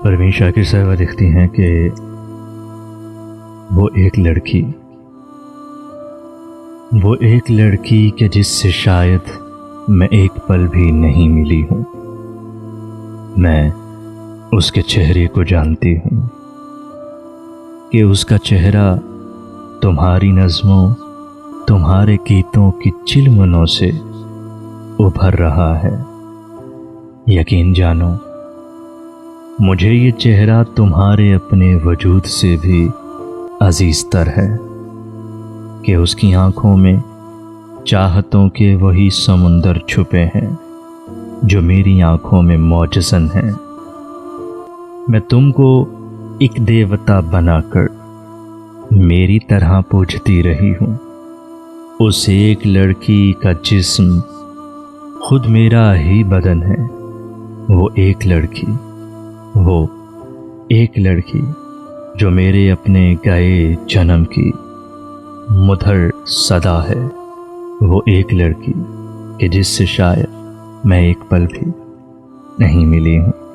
پروین شاکر صاحبہ لکھتی ہیں کہ وہ ایک لڑکی کہ جس سے شاید میں ایک پل بھی نہیں ملی ہوں، میں اس کے چہرے کو جانتی ہوں کہ اس کا چہرہ تمہاری نظموں، تمہارے گیتوں کی چلمنوں سے ابھر رہا ہے۔ یقین جانو مجھے یہ چہرہ تمہارے اپنے وجود سے بھی عزیز تر ہے کہ اس کی آنکھوں میں چاہتوں کے وہی سمندر چھپے ہیں جو میری آنکھوں میں موجزن ہیں۔ میں تم کو ایک دیوتا بنا کر میری طرح پوجتی رہی ہوں۔ اس ایک لڑکی کا جسم خود میرا ہی بدن ہے۔ وہ ایک لڑکی جو میرے اپنے گئے جنم کی مدھر صدا ہے۔ وہ ایک لڑکی کہ جس سے شاید میں ایک پل بھی نہیں ملی ہوں۔